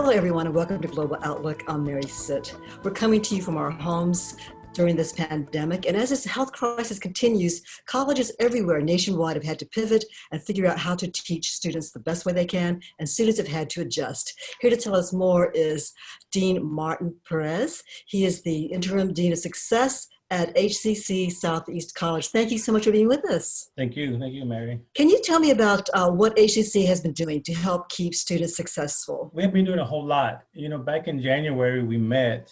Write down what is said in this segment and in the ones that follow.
Hello, everyone, and welcome to Global Outlook. I'm Mary Sitt. We're coming to you from our homes during this pandemic. And as this health crisis continues, colleges everywhere nationwide have had to pivot and figure out how to teach students the best way they can, and students have had to adjust. Here to tell us more is Dean Martin Perez. He is the Interim Dean of Success at HCC Southeast College. Thank you so much for being with us. Thank you, Mary. Can you tell me about what HCC has been doing to help keep students successful? We have been doing a whole lot. You know, back in January, we met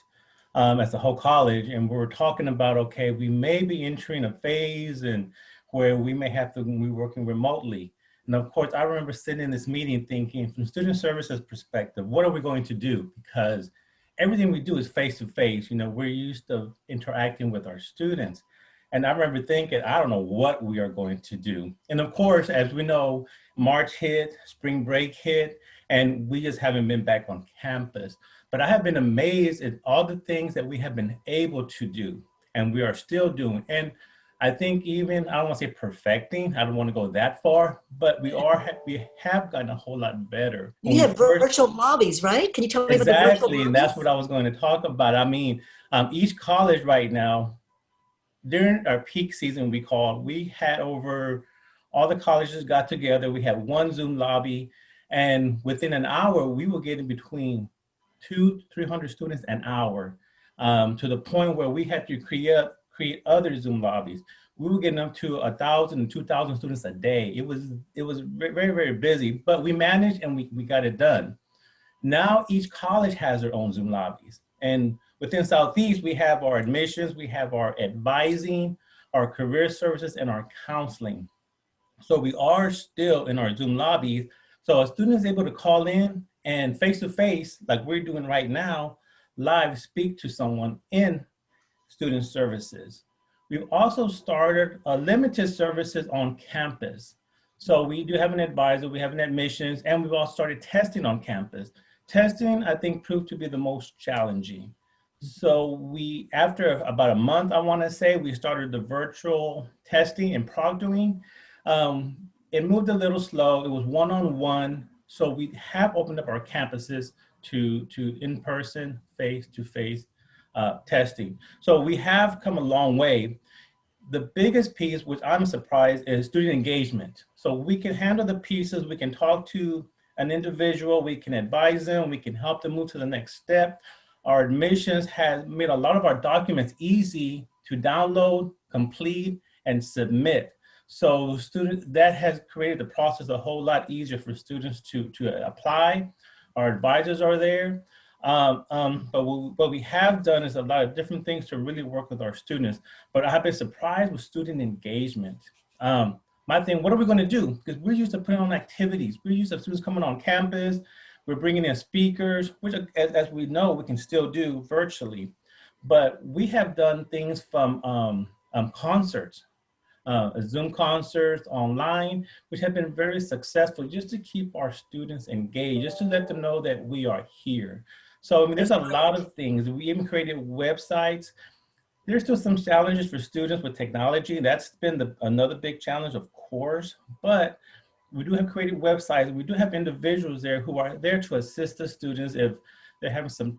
as the whole college, and we were talking about, okay, we may be entering a phase and where we may have to be working remotely. And of course, I remember sitting in this meeting thinking, from student services perspective, what are we going to do? Because everything we do is face-to-face. You know, we're used to interacting with our students. And I remember thinking, I don't know what we are going to do. And of course, as we know, March hit, spring break hit, and we just haven't been back on campus. But I have been amazed at all the things that we have been able to do, and we are still doing. And I think even, I don't want to say perfecting, I don't want to go that far, but we have gotten a whole lot better. You have virtual lobbies, right? Can you tell me about the virtual lobbies? Exactly, and that's what I was going to talk about. I mean, each college right now, during our peak season, we had over, all the colleges got together, we had one Zoom lobby, and within an hour, we were getting between 200-300 students an hour, to the point where we had to create other Zoom lobbies. We were getting up to 1,000 and 2,000 students a day. It was very, very busy, but we managed and we got it done. Now each college has their own Zoom lobbies. And within Southeast, we have our admissions, we have our advising, our career services, and our counseling. So we are still in our Zoom lobbies. So a student is able to call in and face-to-face, like we're doing right now, live speak to someone in student services. We've also started limited services on campus. So we do have an advisor, we have an admissions, and we've also started testing on campus. Testing, I think, proved to be the most challenging. So after about a month, I want to say, we started the virtual testing and proctoring. It moved a little slow. It was one-on-one. So we have opened up our campuses to in-person, face-to-face testing. So we have come a long way. The biggest piece, which I'm surprised, is student engagement. So we can handle the pieces, we can talk to an individual, we can advise them, we can help them move to the next step. Our admissions has made a lot of our documents easy to download, complete, and submit. So that has created the process a whole lot easier for students to apply. Our advisors are there. But what we have done is a lot of different things to really work with our students. But I have been surprised with student engagement. My thing, what are we going to do? Because we're used to putting on activities. We're used to students coming on campus. We're bringing in speakers, which as we know, we can still do virtually. But we have done things from concerts. Zoom concerts online, which have been very successful just to keep our students engaged, just to let them know that we are here. So I mean, there's a lot of things. We even created websites. There's still some challenges for students with technology. That's been another big challenge, of course, but we do have created websites. We do have individuals there who are there to assist the students if they're having some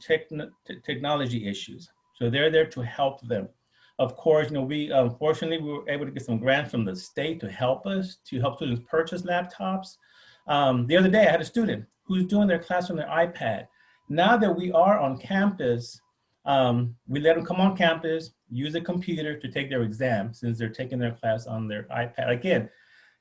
technology issues. So they're there to help them. Of course, you know, fortunately, we were able to get some grants from the state to help students purchase laptops. The other day, I had a student who's doing their class on their iPad. Now that we are on campus, we let them come on campus, use a computer to take their exam since they're taking their class on their iPad. Again,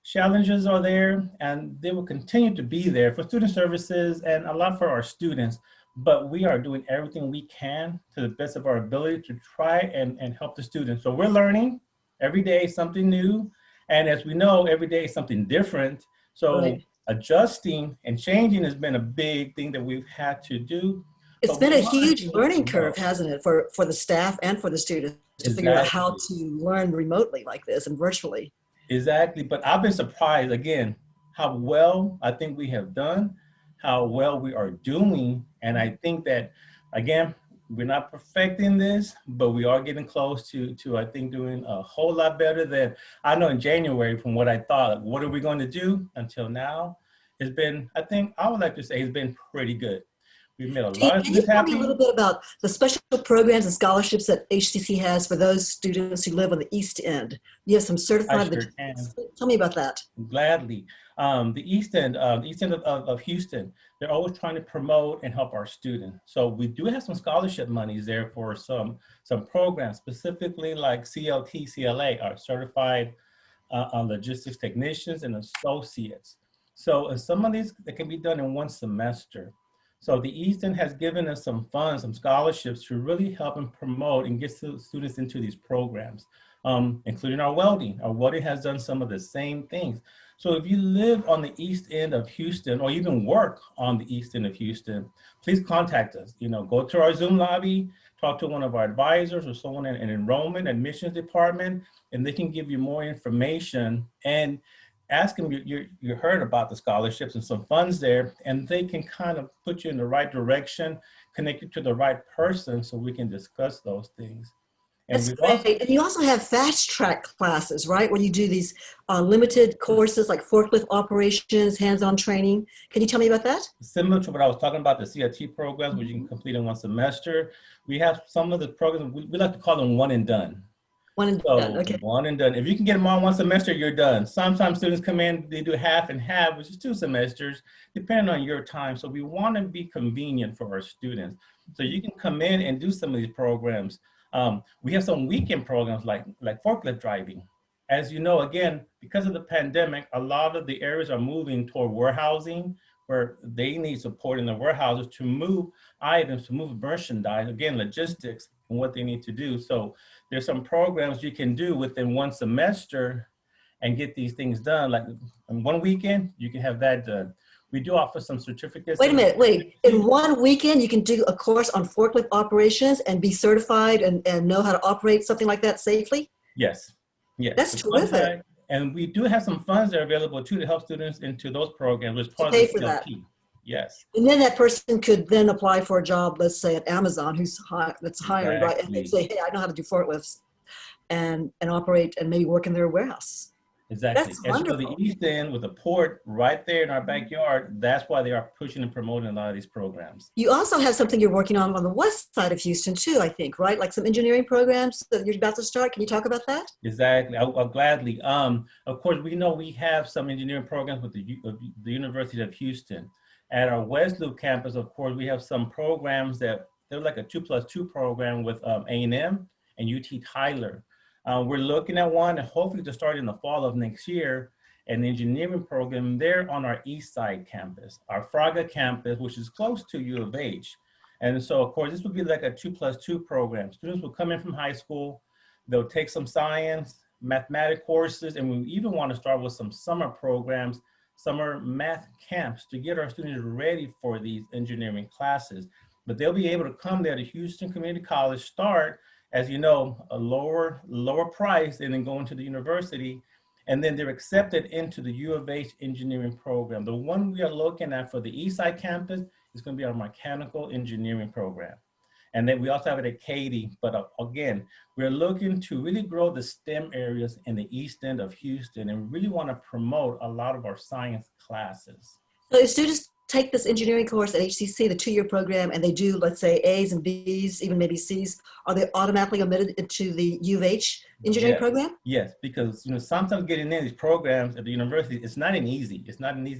challenges are there, and they will continue to be there for student services and a lot for our students. But we are doing everything we can to the best of our ability to try and help the students. So we're learning every day something new. And as we know, every day is something different. So adjusting and changing has been a big thing that we've had to do. It's been a huge learning curve, hasn't it, for the staff and for the students to figure out how to learn remotely like this and virtually. Exactly. But I've been surprised, again, how well I think we have done, how well we are doing. And I think that, again, we're not perfecting this, but we are getting close to I think, doing a whole lot better than, I know in January, from what I thought, what are we going to do until now? It's been, I think, I would like to say it's been pretty good. We made a Dean, lot of can you students tell me a happy. little bit about the special programs and scholarships that HCC has for those students who live on the East End? You have some I certified. sure can. Tell me about that. Gladly. The East End of Houston, they're always trying to promote and help our students. So we do have some scholarship monies there for some programs, specifically like CLT, CLA, our certified logistics technicians and associates. So some of these that can be done in one semester. So the East End has given us some funds, some scholarships to really help and promote and get students into these programs, including our welding. Our welding has done some of the same things. So if you live on the East End of Houston or even work on the East End of Houston, please contact us. Go to our Zoom lobby, talk to one of our advisors or someone in enrollment admissions department, and they can give you more information and ask them, you heard about the scholarships and some funds there, and they can kind of put you in the right direction, connect you to the right person so we can discuss those things. And That's great. And you also have fast track classes, right? Where you do these limited courses like forklift operations, hands-on training. Can you tell me about that? Similar to what I was talking about, the CLT programs, which you can complete in one semester. We have some of the programs, we like to call them one and done. One and done, okay. One and done. If you can get them all one semester, you're done. Sometimes students come in, they do half and half, which is 2 semesters, depending on your time. So we want to be convenient for our students. So you can come in and do some of these programs. We have some weekend programs like forklift driving. As you know, again, because of the pandemic, a lot of the areas are moving toward warehousing, where they need support in the warehouses to move items, to move merchandise, again, logistics and what they need to do. So there's some programs you can do within one semester and get these things done. Like in one weekend, you can have that done. We do offer some certificates. Wait a minute, wait. In one weekend, you can do a course on forklift operations and be certified and know how to operate something like that safely? Yes. Yes. That's terrific. And we do have some funds that are available too to help students into those programs as part pay of the for that. CLT. Yes. And then that person could then apply for a job, let's say at Amazon, that's hiring, right? And they say, hey, I know how to do forklifts and operate and maybe work in their warehouse. Exactly. That's and wonderful. So the East End with a port right there in our backyard, that's why they are pushing and promoting a lot of these programs. You also have something you're working on the west side of Houston too, I think, right? Like some engineering programs that you're about to start. Can you talk about that? Exactly. I'll gladly. Of course, we know we have some engineering programs with the University of Houston. At our West Loop campus, of course, we have some programs that they're like a 2+2 program with A&M and UT Tyler. We're looking at one and hopefully to start in the fall of next year, an engineering program there on our East Side campus, our Fraga campus, which is close to U of H. And so, of course, this would be like a 2+2 program. Students will come in from high school, they'll take some science, mathematics courses, and we even want to start with some summer programs, summer math camps to get our students ready for these engineering classes. But they'll be able to come there to Houston Community College, start, as you know, a lower price, and then go into the university, and then they're accepted into the U of H engineering program. The one we are looking at for the East Side campus is going to be our mechanical engineering program. And then we also have it at Katy, but again, we're looking to really grow the STEM areas in the East End of Houston and really want to promote a lot of our science classes. So if students take this engineering course at HCC, the 2-year program, and they do, let's say, A's and B's, even maybe C's, are they automatically admitted into the U of H engineering program? Yes, because sometimes getting in these programs at the university, it's not an easy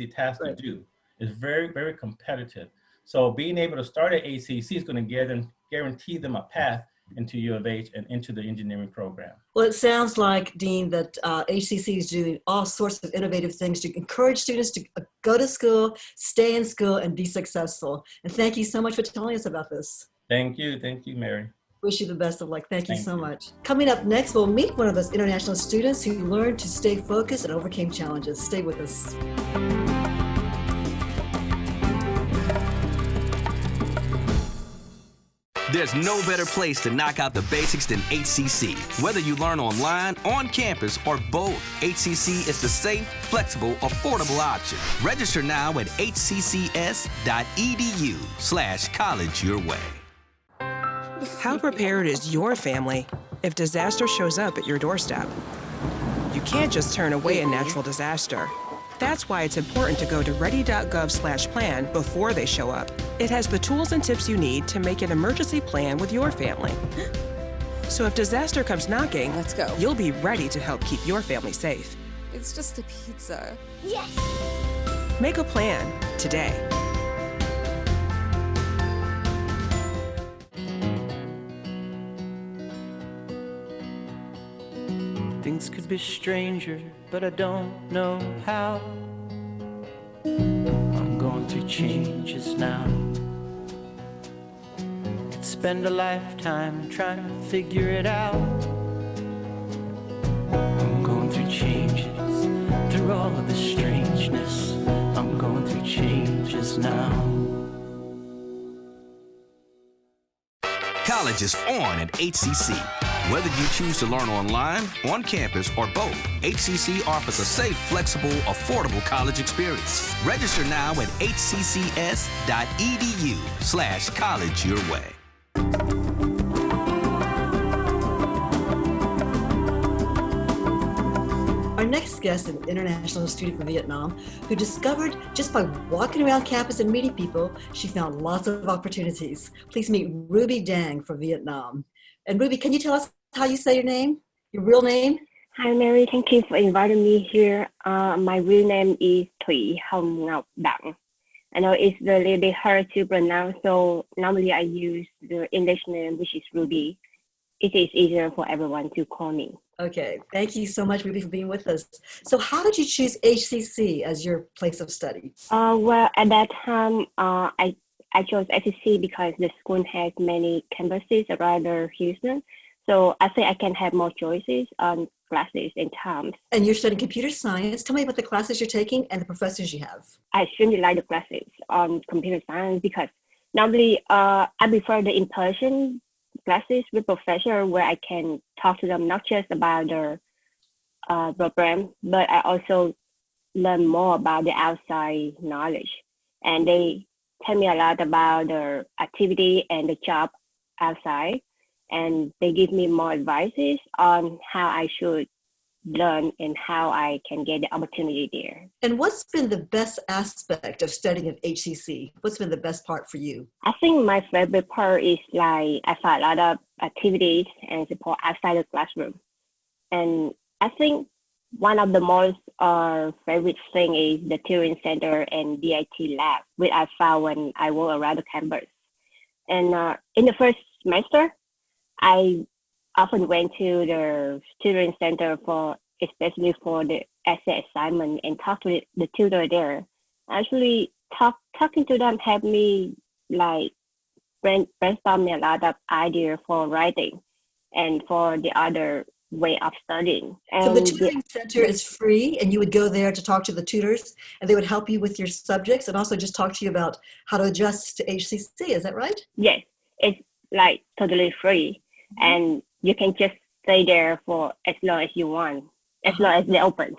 task to do. It's very, very competitive. So being able to start at HCC is going to guarantee them a path into U of H and into the engineering program. Well, it sounds like, Dean, that HCC is doing all sorts of innovative things to encourage students to go to school, stay in school, and be successful. And thank you so much for telling us about this. Thank you, Mary. Wish you the best of luck. Thank you so much. Coming up next, we'll meet one of those international students who learned to stay focused and overcame challenges. Stay with us. There's no better place to knock out the basics than HCC. Whether you learn online, on campus, or both, HCC is the safe, flexible, affordable option. Register now at hccs.edu/college your way. How prepared is your family if disaster shows up at your doorstep? You can't just turn away a natural disaster. That's why it's important to go to ready.gov/plan before they show up. It has the tools and tips you need to make an emergency plan with your family. So if disaster comes knocking, Let's go. you'll be ready to help keep your family safe. It's just a pizza. Yes! Make a plan today. Things could be stranger, but I don't know how. I'm going through changes now. Could spend a lifetime trying to figure it out. I'm going through changes, through all of the strangeness. I'm going through changes now. College is on at HCC. Whether you choose to learn online, on campus, or both, HCC offers a safe, flexible, affordable college experience. Register now at hccs.edu/college your way. Our next guest is an international student from Vietnam who discovered just by walking around campus and meeting people, she found lots of opportunities. Please meet Ruby Dang from Vietnam. And Ruby, can you tell us how you say your name, your real name? Hi, Mary. Thank you for inviting me here. My real name is Thuyhongngoc. I know it's a little bit hard to pronounce, so normally I use the English name, which is Ruby. It is easier for everyone to call me. Okay, thank you so much, Ruby, for being with us. So how did you choose HCC as your place of study? Well, at that time, I chose HCC because the school has many campuses around Houston. So I think I can have more choices on classes and times. And you're studying computer science. Tell me about the classes you're taking and the professors you have. I extremely like the classes on computer science because normally I prefer the in-person classes with professor where I can talk to them not just about the program, but I also learn more about the outside knowledge. And they tell me a lot about the activity and the job outside. And they give me more advices on how I should learn and how I can get the opportunity there. And what's been the best aspect of studying at HCC? What's been the best part for you? I think my favorite part is like I find a lot of activities and support outside the classroom. And I think one of the most favorite thing is the tutoring center and DIT lab, which I found when I walk around the campus. And in the first semester, I often went to the tutoring center especially for the essay assignment and talk to the tutor there. Actually, talking to them helped me like brainstorm me a lot of ideas for writing and for the other way of studying. And so the tutoring center is free and you would go there to talk to the tutors and they would help you with your subjects and also just talk to you about how to adjust to HCC. Is that right? Yes, it's like totally free. And you can just stay there for as long as you want, as long as they open.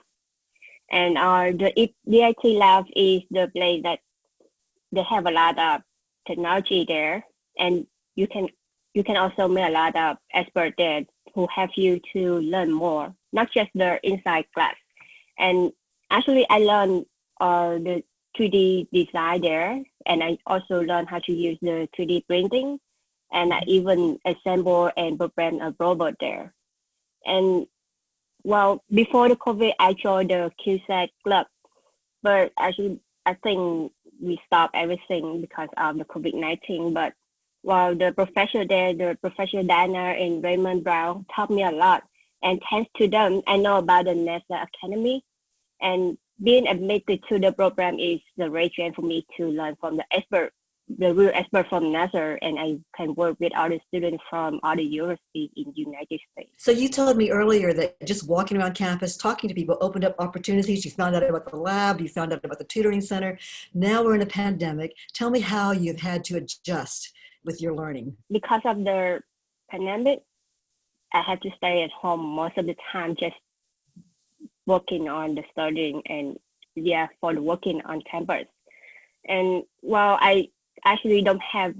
And the DIT lab is the place that they have a lot of technology there, and you can also meet a lot of experts there who help you to learn more, not just the inside class. And actually, I learned the 3D design there, and I also learned how to use the 3D printing. And I even assemble and program a robot there. And well, before the COVID, I joined the QSAT club, but actually, I think we stopped everything because of the COVID-19. But while the professor there, the Professor Dana and Raymond Brown taught me a lot. And thanks to them, I know about the NASA Academy. And being admitted to the program is the great chance for me to learn from the real expert from NASA, and I can work with other students from other universities in the United States. So you told me earlier that just walking around campus, talking to people opened up opportunities. You found out about the lab, you found out about the tutoring center. Now we're in a pandemic. Tell me how you've had to adjust with your learning. Because of the pandemic, I had to stay at home most of the time, just working on the studying and for the working on campus. And while I actually don't have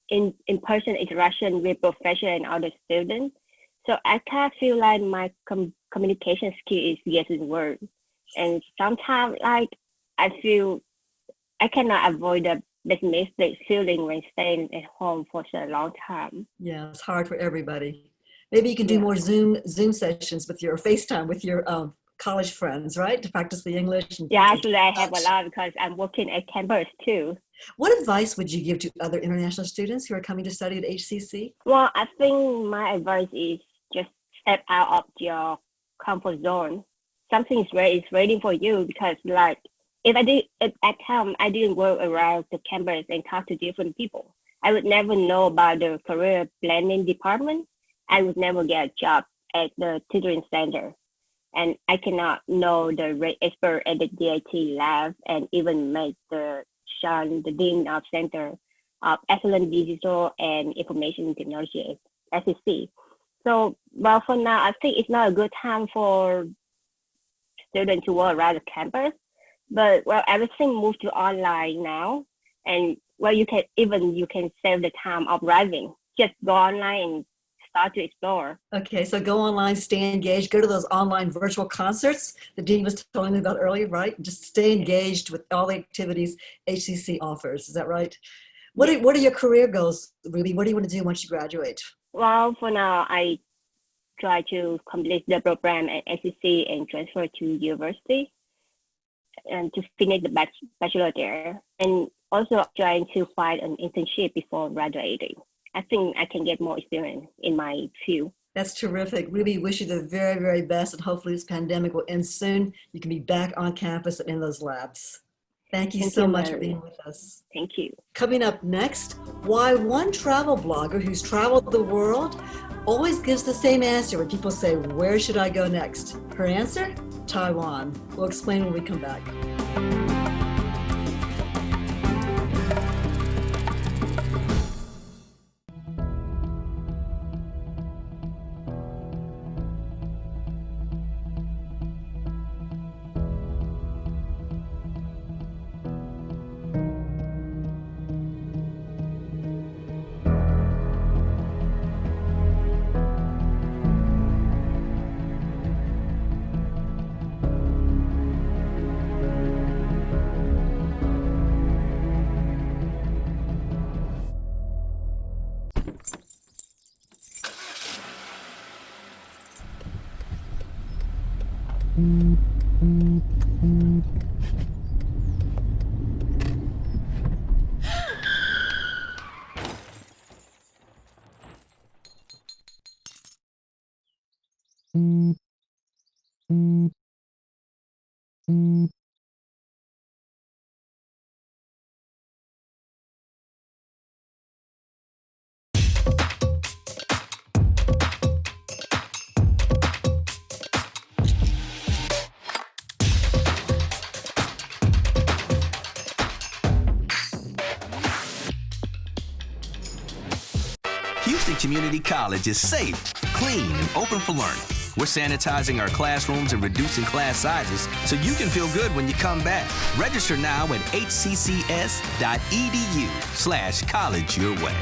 in-person interaction with professors and other students, so I kind of feel like my communication skill is getting worse. And sometimes, like, I feel I cannot avoid the pessimistic feeling when staying at home for so long time. Yeah, it's hard for everybody. Maybe you can do Yeah. more Zoom sessions with your FaceTime with your college friends, right? To practice the English. And Yeah, actually, I have a lot because I'm working at campus too. What advice would you give to other international students who are coming to study at HCC? Well, I think my advice is just step out of your comfort zone. Something is waiting for you because, like, if I did at time I didn't work around the campus and talk to different people, I would never know about the career planning department. I would never get a job at the tutoring center, and I cannot know the expert at the DIT lab and even make the Sean, the dean of Center of Excellent Digital and Information Technology at SEC. So, well, for now, I think it's not a good time for students to work around the campus. But well, everything moved to online now, and well, you can save the time of driving. Just go online and start to explore. Okay, so go online, stay engaged, go to those online virtual concerts that Dean was telling me about earlier, right? Just stay engaged with all the activities HCC offers. Is that right? What are your career goals, Ruby? What do you want to do once you graduate? Well, for now, I try to complete the program at SEC and transfer to university and to finish the bachelor there. And also trying to find an internship before graduating. I think I can get more experience in my field. That's terrific. Ruby, wish you the very, very best, and hopefully this pandemic will end soon. You can be back on campus and in those labs. Thank you so much for being with us. Thank you. Coming up next, why one travel blogger who's traveled the world always gives the same answer when people say, where should I go next? Her answer? Taiwan. We'll explain when we come back. Houston Community College is safe, clean, and open for learning. We're sanitizing our classrooms and reducing class sizes so you can feel good when you come back. Register now at hccs.edu/college your way.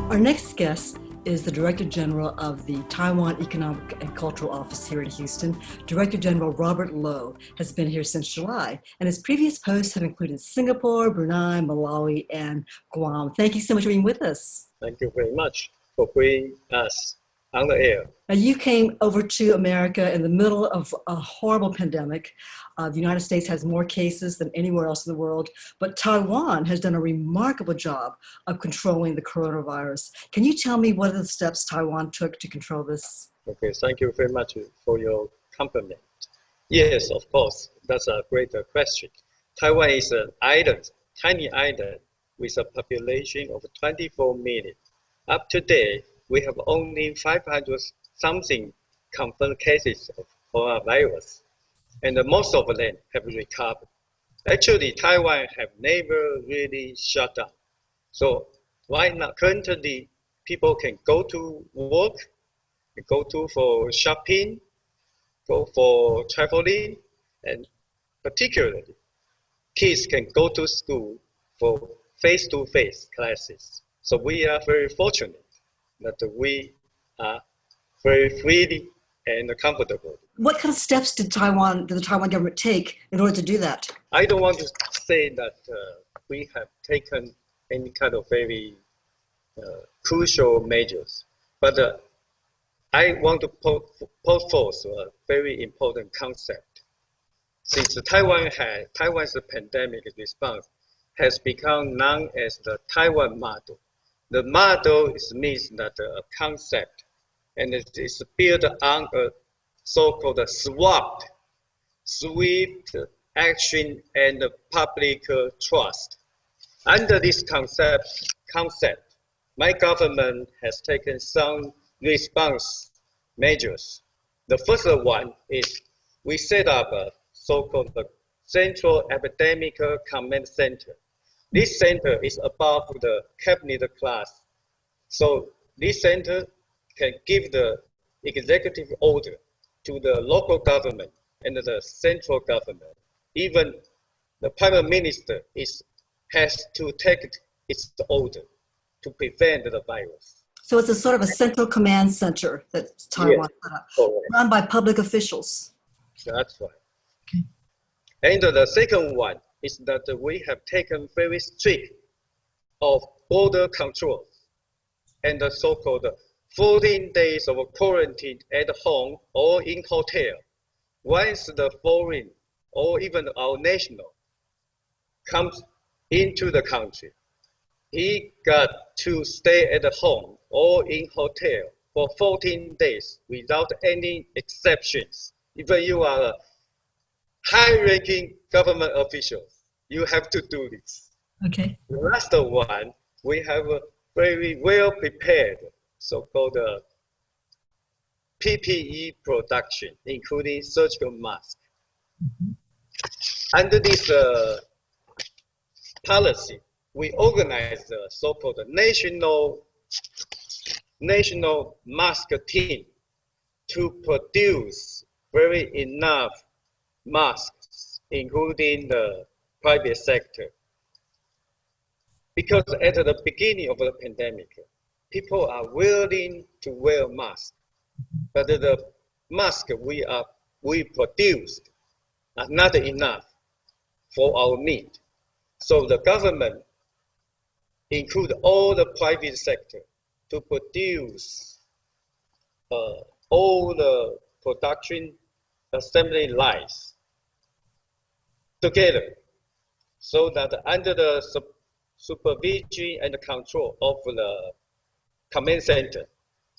Our next guest is the Director General of the Taiwan Economic and Cultural Office here in Houston. Director General Robert Lowe has been here since July, and his previous posts have included Singapore, Brunei, Malawi, and Guam. Thank you so much for being with us. Thank you very much for putting us on the air. Now, you came over to America in the middle of a horrible pandemic. The United States has more cases than anywhere else in the world, but Taiwan has done a remarkable job of controlling the coronavirus. Can you tell me what are the steps Taiwan took to control this? Okay, thank you very much for your compliment. Yes, of course, that's a great question. Taiwan is an island, tiny island with a population of 24 million. Up to date, we have only 500 something confirmed cases of coronavirus, and most of them have recovered. Actually, Taiwan have never really shut down. So right now, currently, people can go to work, go to for shopping, go for traveling, and particularly, kids can go to school for face-to-face classes. So we are very fortunate. that we are very freely and comfortable. What kind of steps did the Taiwan government take in order to do that? I don't want to say that we have taken any kind of very crucial measures, but I want to put forth a very important concept. Since Taiwan's pandemic response has become known as the Taiwan model. The model means that a concept, and it is built on a so-called swift action and public trust. Under this concept, my government has taken some response measures. The first one is we set up a so-called Central Epidemic Command Center. This center is above the cabinet class. So this center can give the executive order to the local government and the central government. Even the prime minister has to take its order to prevent the virus. So it's a sort of a central command center that Taiwan set up, run by public officials. That's right. Okay. And the second one is that we have taken very strict of border controls and the so-called 14 days of quarantine at home or in hotel. Once the foreign or even our national comes into the country, he got to stay at home or in hotel for 14 days without any exceptions. Even you are a high-ranking government official, you have to do this. Okay. The last one, we have a very well-prepared so-called PPE production, including surgical masks. Mm-hmm. Under this policy, we organized the so-called national mask team to produce very enough masks, including the private sector. Because at the beginning of the pandemic, people are willing to wear masks, but the masks we produced are not enough for our need. So the government include all the private sector to produce all the production assembly lines together, so that under the supervision and control of the command center,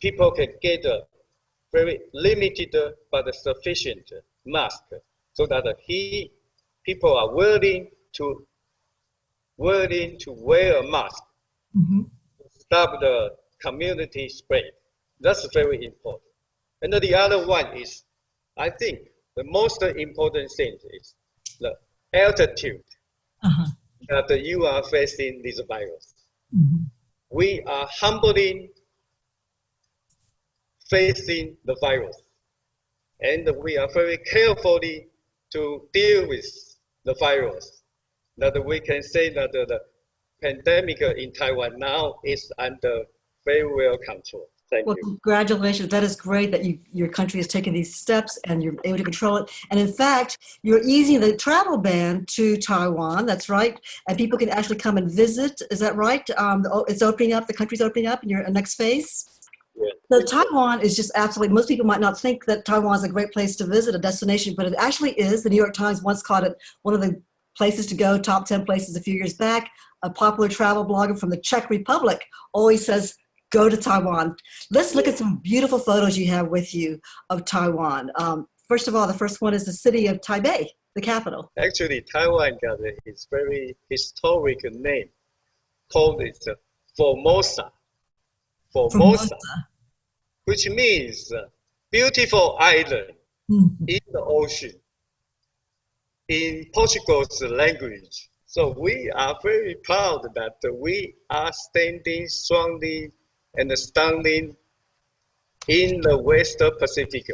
people can get a very limited but sufficient mask, so that people are willing to wear a mask, mm-hmm. to stop the community spread. That's very important. And the other one is, I think the most important thing is the altitude that you are facing this virus. Mm-hmm. We are humbly facing the virus, and we are very carefully to deal with the virus, that we can say that the pandemic in Taiwan now is under very well control. Thank you. Congratulations. That is great that your country has taken these steps and you're able to control it. And in fact, you're easing the travel ban to Taiwan. That's right. And people can actually come and visit. Is that right? It's opening up. The country's opening up in your next phase. Yeah. So Taiwan is just absolutely, most people might not think that Taiwan is a great place to visit, a destination, but it actually is. The New York Times once called it one of the places to go, top 10 places a few years back. A popular travel blogger from the Czech Republic always says, go to Taiwan. Let's look at some beautiful photos you have with you of Taiwan. First of all, the first one is the city of Taipei, the capital. Actually, Taiwan got its very historic name, called it Formosa. Formosa, which means beautiful island in the ocean, in Portugal's language. So we are very proud that we are standing strongly and standing in the West Pacific.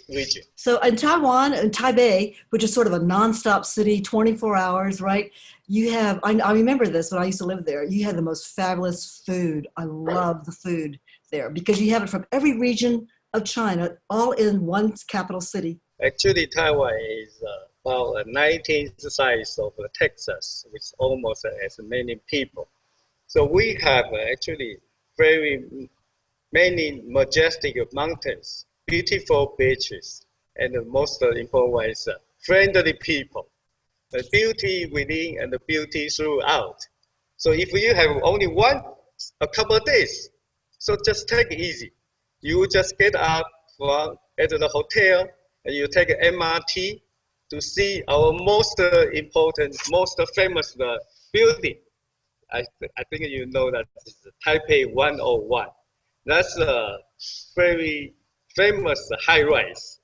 region. So in Taiwan, in Taipei, which is sort of a nonstop city, 24 hours, right? You have, I remember this when I used to live there, you had the most fabulous food. I love the food there because you have it from every region of China, all in one capital city. Actually, Taiwan is about a 19th size of Texas, with almost as many people. So we have actually very many majestic mountains, beautiful beaches, and the most important one is friendly people. The beauty within and the beauty throughout. So if you have only a couple of days, so just take it easy. You just get up at the hotel and you take an MRT to see our most important, most famous building. I think you know that it's Taipei 101. That's a very famous high-rise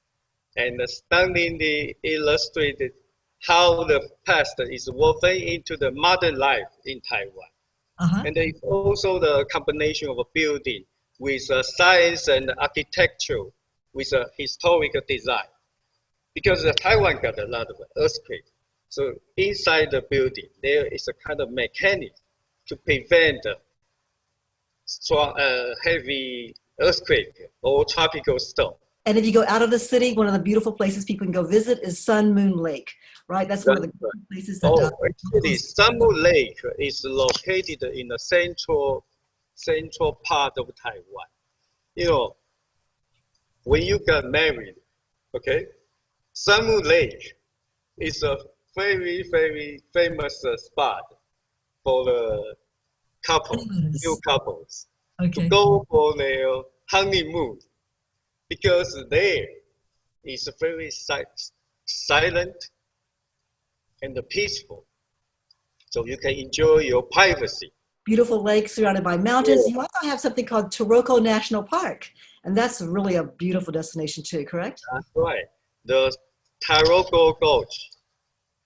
and stunningly illustrated how the past is woven into the modern life in Taiwan. And it's also the combination of a building with science and architecture with a historical design. Because Taiwan got a lot of earthquakes. So inside the building, there is a kind of mechanic to prevent strong, heavy earthquake or tropical storm. And if you go out of the city, one of the beautiful places people can go visit is Sun Moon Lake, right? That's one of the places that... Actually, Sun Moon Lake is located in the central part of Taiwan. You know, when you got married, okay, Sun Moon Lake is a very, very famous spot for the new couples to go for their honeymoon. Because there is very silent and peaceful. So you can enjoy your privacy. Beautiful lake surrounded by mountains. You also have something called Taroko National Park. And that's really a beautiful destination too, correct? That's right. The Taroko Gorge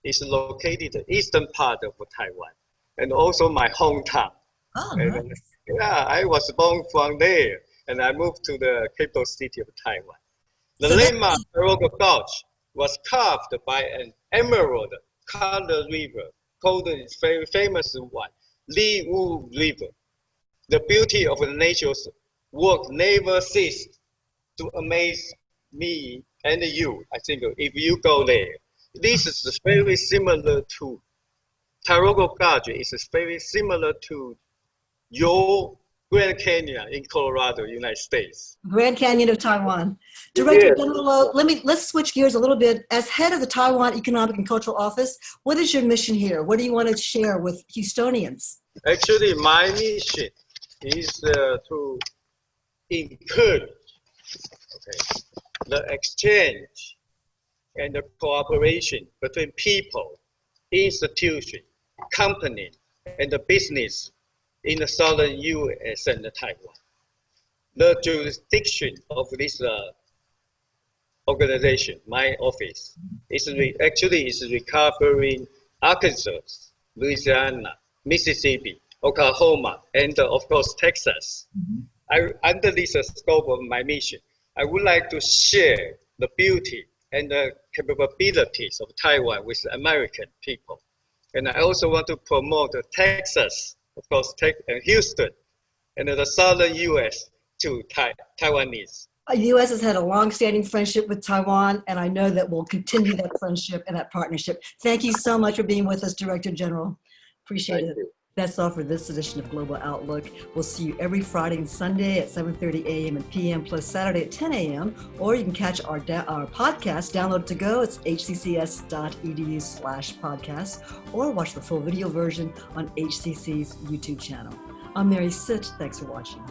is located in the eastern part of Taiwan and also my hometown. Oh, nice. Yeah, I was born from there. And I moved to the capital city of Taiwan. The landmark Taroko Gorge was carved by an emerald-colored river called the very famous one, Li Wu River. The beauty of the nature's work never ceased to amaze me and you. I think if you go there, this is very similar to Taroko Gorge. Is very similar to your Grand Canyon in Colorado, United States. Grand Canyon of Taiwan. Director General, let's switch gears a little bit. As head of the Taiwan Economic and Cultural Office, what is your mission here? What do you want to share with Houstonians? Actually, my mission is to encourage the exchange and the cooperation between people, institutions, companies, and the business in the southern U.S. and Taiwan. The jurisdiction of this organization, my office, is covering Arkansas, Louisiana, Mississippi, Oklahoma, and of course Texas. Under this scope of my mission, I would like to share the beauty and the capabilities of Taiwan with American people. And I also want to promote Texas, of course, Houston, and the southern U.S. to Taiwanese. The U.S. has had a long-standing friendship with Taiwan, and I know that we'll continue that friendship and that partnership. Thank you so much for being with us, Director General. Appreciate it. That's all for this edition of Global Outlook. We'll see you every Friday and Sunday at 7:30 a.m. and p.m. plus Saturday at 10 a.m. Or you can catch our podcast, download to go. It's hccs.edu/podcast, or watch the full video version on HCC's YouTube channel. I'm Mary Sitt. Thanks for watching.